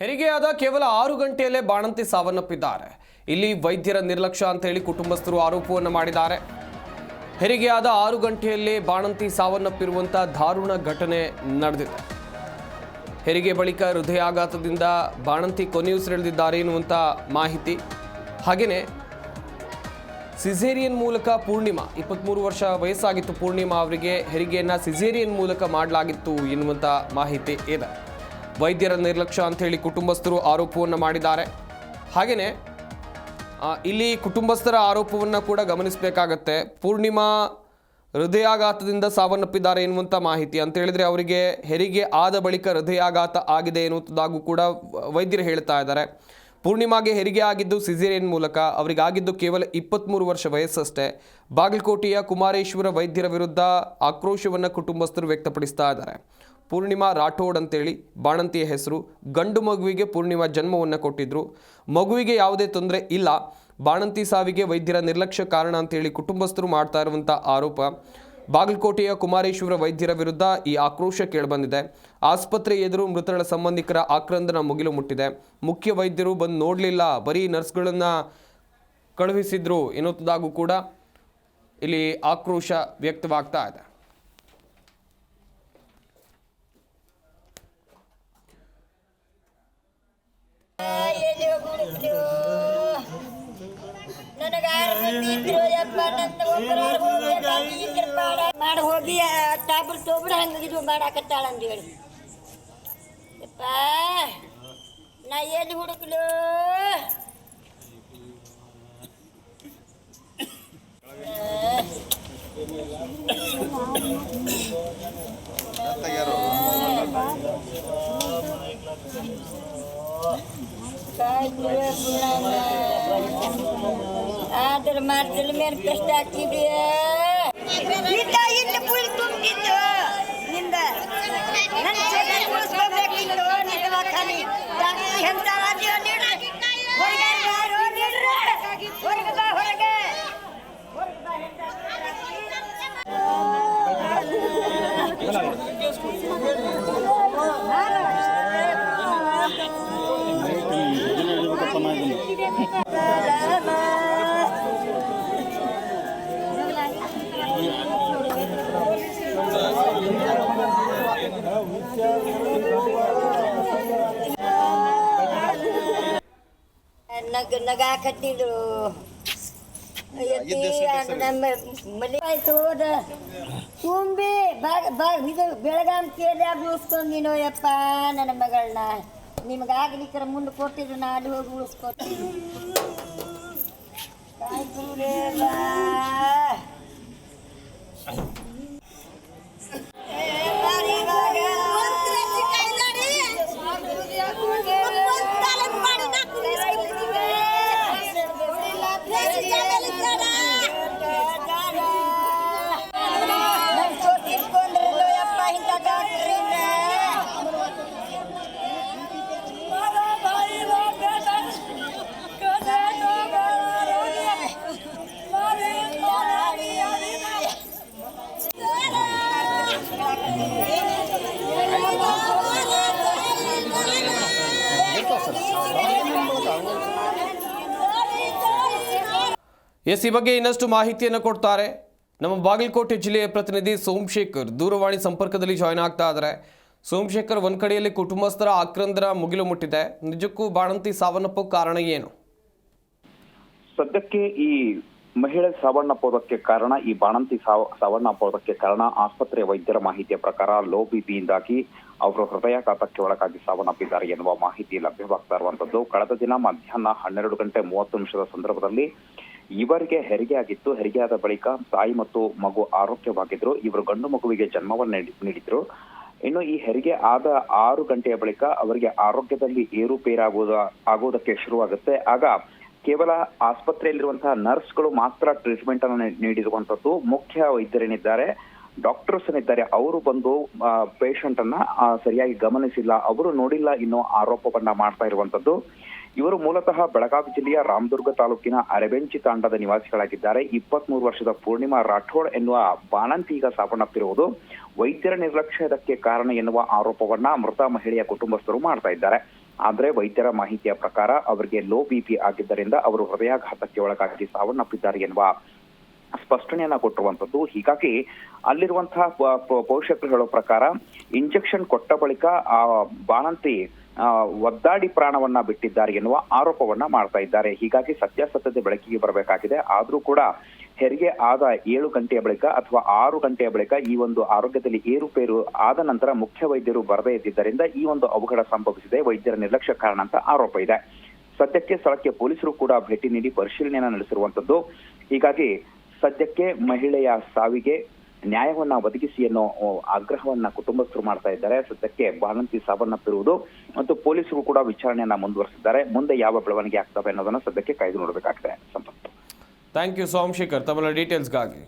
ಹೆರಿಗೆಯಾದ ಕೇವಲ 6 ಗಂಟೆಯಲ್ಲೇ ಬಾಣಂತಿ ಸಾವನ್ನಪ್ಪಿದ್ದಾರೆ. ಇಲ್ಲಿ ವೈದ್ಯರ ನಿರ್ಲಕ್ಷ್ಯ ಅಂತ ಹೇಳಿ ಕುಟುಂಬಸ್ಥರು ಆರೋಪವನ್ನು ಮಾಡಿದ್ದಾರೆ. ಹೆರಿಗೆಯಾದ 6 ಗಂಟೆಯಲ್ಲೇ ಬಾಣಂತಿ ಸಾವನ್ನಪ್ಪಿರುವಂತ ದಾರುಣ ಘಟನೆ ನಡೆದಿದೆ. ಹೆರಿಗೆ ಬಳಿಕ ಹೃದಯಾಘಾತದಿಂದ ಬಾಣಂತಿ ಕೊನೆಯುಸಿರೆಳೆದಿದ್ದಾರೆ ಎನ್ನುವಂತ ಮಾಹಿತಿ. ಹಾಗೆಯೇ ಸಿಸೇರಿಯನ್ ಮೂಲಕ ಪೂರ್ಣಿಮಾ 23 ವರ್ಷ ವಯಸ್ಸಾಗಿತ್ತು. ಪೂರ್ಣಿಮಾ ಅವರಿಗೆ ಹೆರಿಗೆಯನ್ನು ಸಿಸೇರಿಯನ್ ಮೂಲಕ ಮಾಡಲಾಗಿತ್ತು ಎನ್ನುವಂಥ ಮಾಹಿತಿ ಇದೆ. ವೈದ್ಯರ ನಿರ್ಲಕ್ಷ್ಯ ಅಂತ ಹೇಳಿ ಕುಟುಂಬಸ್ಥರು ಆರೋಪವನ್ನು ಮಾಡಿದ್ದಾರೆ. ಹಾಗೆಯೇ ಇಲ್ಲಿ ಕುಟುಂಬಸ್ಥರ ಆರೋಪವನ್ನು ಕೂಡ ಗಮನಿಸಬೇಕಾಗತ್ತೆ. ಪೂರ್ಣಿಮಾ ಹೃದಯಾಘಾತದಿಂದ ಸಾವನ್ನಪ್ಪಿದ್ದಾರೆ ಎನ್ನುವಂಥ ಮಾಹಿತಿ ಅಂತ ಹೇಳಿದರೆ ಅವರಿಗೆ ಹೆರಿಗೆ ಆದ ಬಳಿಕ ಹೃದಯಾಘಾತ ಆಗಿದೆ ಎನ್ನುವಂಥದ್ದಾಗೂ ಕೂಡ ವೈದ್ಯರು ಹೇಳ್ತಾ ಇದ್ದಾರೆ. ಪೂರ್ಣಿಮಾಗೆ ಹೆರಿಗೆ ಆಗಿದ್ದು ಸಿಸೇರಿಯನ್ ಮೂಲಕ. ಅವರಿಗಾಗಿದ್ದು ಕೇವಲ 23 ವರ್ಷ ವಯಸ್ಸಷ್ಟೇ. ಬಾಗಲಕೋಟೆಯ ಕುಮಾರೇಶ್ವರ ವೈದ್ಯರ ವಿರುದ್ಧ ಆಕ್ರೋಶವನ್ನು ಕುಟುಂಬಸ್ಥರು ವ್ಯಕ್ತಪಡಿಸ್ತಾ ಇದ್ದಾರೆ. ಪೂರ್ಣಿಮಾ ರಾಠೋಡ್ ಅಂತೇಳಿ ಬಾಣಂತಿಯ ಹೆಸರು. ಗಂಡು ಮಗುವಿಗೆ ಪೂರ್ಣಿಮಾ ಜನ್ಮವನ್ನು ಕೊಟ್ಟಿದ್ರು. ಮಗುವಿಗೆ ಯಾವುದೇ ತೊಂದರೆ ಇಲ್ಲ. ಬಾಣಂತಿ ಸಾವಿಗೆ ವೈದ್ಯರ ನಿರ್ಲಕ್ಷ್ಯ ಕಾರಣ ಅಂತೇಳಿ ಕುಟುಂಬಸ್ಥರು ಮಾಡ್ತಾ ಇರುವಂಥ ಆರೋಪ. ಬಾಗಲಕೋಟೆಯ ಕುಮಾರೇಶ್ವರ ವೈದ್ಯರ ವಿರುದ್ಧ ಈ ಆಕ್ರೋಶ ಕೇಳಿಬಂದಿದೆ. ಆಸ್ಪತ್ರೆ ಎದುರು ಮೃತರ ಸಂಬಂಧಿಕರ ಆಕ್ರಂದನ ಮುಗಿಲು ಮುಟ್ಟಿದೆ. ಮುಖ್ಯ ವೈದ್ಯರು ಬಂದು ನೋಡಲಿಲ್ಲ, ಬರೀ ನರ್ಸ್ಗಳನ್ನು ಕಳುಹಿಸಿದ್ರು ಎನ್ನುವುದಾಗೂ ಕೂಡ ಇಲ್ಲಿ ಆಕ್ರೋಶ ವ್ಯಕ್ತವಾಗ್ತಾ ಇದೆ. ಮಾಡಿ ಹೋಗಿ ಟಾಬಲ್ ತೊಗೊಬಿಡ ಹಂಗಿದು ಮಾಡಾಕತ್ತಾಳ ಅಂದೇಳಿ ಯಪ್ಪ ನಾ ಎಲ್ಲಿ ಹುಡುಕ್ಲು ಆದ್ರೆ ಮಾಡ್ತಿಲ್ಲ ಮೇಲೆ ಕಷ್ಟ ಹಾಕಿದ್ರಿ ಇಲ್ಲಿ ಪುಲ್ ತುಂಬಿದ್ದು ನಿಂದ ನನ್ನ ಚೆನ್ನಾಗಿ ಉಳಿಸ್ಕೋಬೇಕಿತ್ತು. ನಿಜವ ಖಾಲಿ ಡಾಕ್ಟರ್ ಎಂತ ರಾಜ್ಯ ನೀಡ್ರಿ ಹೊರಗೆ ಯಾರು ನೀಡ್ರಿ ಹೊರಗೆ ಬಾ ಹೊರಗೆ ನಗಾಕತ್ತಿದ್ರು ಮಲಿ ಆಯ್ತು ಹೋದ ತುಂಬಿ ಇದು ಬೆಳಗಾಂ ಕೇಳಿ ಉಳಿಸ್ಕೊಂಡು ನೀನು ಯಪ್ಪ ನನ್ನ ಮಗಳನ್ನ ನಿಮಗಾಗ್ಲಿಕ್ಕರ ಮುಂದೆ ಕೊಟ್ಟಿದ್ರು ನಾ ಅಲ್ಲಿ ಹೋಗಿ ಉಳಿಸ್ಕೊಟ್ಟಿದ್ರು. ಈ ಬಗ್ಗೆ ಇನ್ನಷ್ಟು ಮಾಹಿತಿಯನ್ನು ಕೊಡ್ತಾರೆ ನಮ್ಮ ಬಾಗಲಕೋಟೆ ಜಿಲ್ಲೆಯ ಪ್ರತಿನಿಧಿ ಸೋಮಶೇಖರ್. ದೂರವಾಣಿ ಸಂಪರ್ಕದಲ್ಲಿ ಜಾಯ್ನ್ ಆಗ್ತಾ ಇದ್ದಾರೆ. ಸೋಮಶೇಖರ್, ಒಂದು ಕಡೆಯಲ್ಲಿ ಕುಟುಂಬಸ್ಥರ ಆಕ್ರಂದನ ಮುಗಿಲು ಮುಟ್ಟಿದೆ. ನಿಜಕ್ಕೂ ಬಾಣಂತಿ ಸಾವನ್ನಪ್ಪೋ ಕಾರಣ ಏನು? ಸದ್ಯಕ್ಕೆ ಈ ಮಹಿಳೆ ಸಾವನ್ನಪ್ಪೋದಕ್ಕೆ ಕಾರಣ, ಈ ಬಾಣಂತಿ ಸಾವನ್ನಪ್ಪೋದಕ್ಕೆ ಕಾರಣ ಆಸ್ಪತ್ರೆ ವೈದ್ಯರ ಮಾಹಿತಿಯ ಪ್ರಕಾರ ಲೋ ಬಿಪಿಯಿಂದಾಗಿ ಅವರು ಹೃದಯಾಘಾತಕ್ಕೆ ಒಳಗಾಗಿ ಸಾವನ್ನಪ್ಪಿದ್ದಾರೆ ಎನ್ನುವ ಮಾಹಿತಿ ಲಭ್ಯವಾಗ್ತಾ ಇರುವಂತದ್ದು. ಕಳೆದ ದಿನ ಮಧ್ಯಾಹ್ನ 12 ಗಂಟೆ 30 ನಿಮಿಷದ ಸಂದರ್ಭದಲ್ಲಿ ಇವರಿಗೆ ಹೆರಿಗೆ ಆಗಿತ್ತು. ಹೆರಿಗೆಯಾದ ಬಳಿಕ ತಾಯಿ ಮತ್ತು ಮಗು ಆರೋಗ್ಯವಾಗಿದ್ರು. ಇವರು ಗಂಡು ಮಗುವಿಗೆ ಜನ್ಮವನ್ನು ನೀಡಿದ್ರು. ಇನ್ನು ಈ ಹೆರಿಗೆ ಆದ 6 ಗಂಟೆಯ ಬಳಿಕ ಅವರಿಗೆ ಆರೋಗ್ಯದಲ್ಲಿ ಆಗೋದಕ್ಕೆ ಶುರುವಾಗುತ್ತೆ. ಆಗ ಕೇವಲ ಆಸ್ಪತ್ರೆಯಲ್ಲಿರುವಂತಹ ನರ್ಸ್ಗಳು ಮಾತ್ರ ಟ್ರೀಟ್ಮೆಂಟ್ ಅನ್ನು ನೀಡಿರುವಂತದ್ದು. ಮುಖ್ಯ ವೈದ್ಯರೇನಿದ್ದಾರೆ, ಡಾಕ್ಟರ್ಸ್ ಏನಿದ್ದಾರೆ, ಅವರು ಬಂದು ಪೇಷಂಟ್ ಅನ್ನ ಸರಿಯಾಗಿ ಗಮನಿಸಿಲ್ಲ, ಅವರು ನೋಡಿಲ್ಲ ಇನ್ನೋ ಆರೋಪವನ್ನ ಮಾಡ್ತಾ ಇರುವಂತದ್ದು. ಇವರು ಮೂಲತಃ ಬೆಳಗಾವಿ ಜಿಲ್ಲೆಯ ರಾಮದುರ್ಗ ತಾಲೂಕಿನ ಅರೆಬೆಂಚಿ ತಾಂಡದ ನಿವಾಸಿಗಳಾಗಿದ್ದಾರೆ. 23 ವರ್ಷದ ಪೂರ್ಣಿಮಾ ರಾಠೋಡ್ ಎನ್ನುವ ಬಾಣಂತಿ ಈಗ ಸಾವನ್ನಪ್ಪಿರುವುದು ವೈದ್ಯರ ನಿರ್ಲಕ್ಷ್ಯಕ್ಕೆ ಕಾರಣ ಎನ್ನುವ ಆರೋಪವನ್ನ ಮೃತ ಮಹಿಳೆಯ ಕುಟುಂಬಸ್ಥರು ಮಾಡ್ತಾ ಇದ್ದಾರೆ. ಆದರೆ ವೈದ್ಯರ ಮಾಹಿತಿಯ ಪ್ರಕಾರ ಅವರಿಗೆ ಲೋ ಬಿಪಿ ಆಗಿದ್ದರಿಂದ ಅವರು ಹೃದಯಾಘಾತಕ್ಕೆ ಒಳಗಾಗಿ ಸಾವನ್ನಪ್ಪಿದ್ದಾರೆ ಎನ್ನುವ ಸ್ಪಷ್ಟನೆಯನ್ನ ಕೊಟ್ಟಿರುವಂತದ್ದು. ಹೀಗಾಗಿ ಅಲ್ಲಿರುವಂತಹ ಪೋಷಕರು ಹೇಳೋ ಪ್ರಕಾರ ಇಂಜೆಕ್ಷನ್ ಕೊಟ್ಟ ಬಳಿಕ ಆ ಬಾಣಂತಿ ಒದ್ದಾಡಿ ಪ್ರಾಣವನ್ನ ಬಿಟ್ಟಿದ್ದಾರೆ ಎನ್ನುವ ಆರೋಪವನ್ನ ಮಾಡ್ತಾ ಇದ್ದಾರೆ. ಹೀಗಾಗಿ ಸತ್ಯಾಸತ್ಯತೆ ಬೆಳಕಿಗೆ ಬರಬೇಕಾಗಿದೆ. ಆದ್ರೂ ಕೂಡ ಹೆರಿಗೆ ಆದ 7 ಗಂಟೆಯ ಬಳಿಕ ಅಥವಾ 6 ಗಂಟೆಯ ಬಳಿಕ ಈ ಒಂದು ಆರೋಗ್ಯದಲ್ಲಿ ಏರುಪೇರು ಆದ ನಂತರ ಮುಖ್ಯ ವೈದ್ಯರು ಬರದೇ ಇದ್ದಿದ್ದರಿಂದ ಈ ಒಂದು ಅವಘಡ ಸಂಭವಿಸಿದೆ. ವೈದ್ಯರ ನಿರ್ಲಕ್ಷ್ಯ ಕಾರಣ ಅಂತ ಆರೋಪ ಇದೆ. ಸದ್ಯಕ್ಕೆ ಸ್ಥಳಕ್ಕೆ ಪೊಲೀಸರು ಕೂಡ ಭೇಟಿ ನೀಡಿ ಪರಿಶೀಲನೆಯನ್ನ ನಡೆಸಿರುವಂತದ್ದು. ಹೀಗಾಗಿ ಸದ್ಯಕ್ಕೆ ಮಹಿಳೆಯ ಸಾವಿಗೆ ನ್ಯಾಯವನ್ನ ಒದಗಿಸಿ ಅನ್ನೋ ಆಗ್ರಹವನ್ನ ಕುಟುಂಬಸ್ಥರು ಮಾಡ್ತಾ ಇದ್ದಾರೆ. ಸದ್ಯಕ್ಕೆ ಬಾಣಂತಿ ಸಾವನ್ನಪ್ಪಿರುವುದು ಮತ್ತು ಪೊಲೀಸರು ಕೂಡ ವಿಚಾರಣೆಯನ್ನ ಮುಂದುವರೆಸಿದ್ದಾರೆ. ಮುಂದೆ ಯಾವ ಬೆಳವಣಿಗೆ ಆಗ್ತವೆ ಅನ್ನೋದನ್ನ ಸದ್ಯಕ್ಕೆ ಕಾಯ್ದು ನೋಡಬೇಕಾಗಿದೆ. ಸಂಪತ್ತು. ಥ್ಯಾಂಕ್ ಯು ಸೋಮಶೇಖರ್ ತಮ್ಮ ಡೀಟೇಲ್ಸ್ಗಾಗಿ.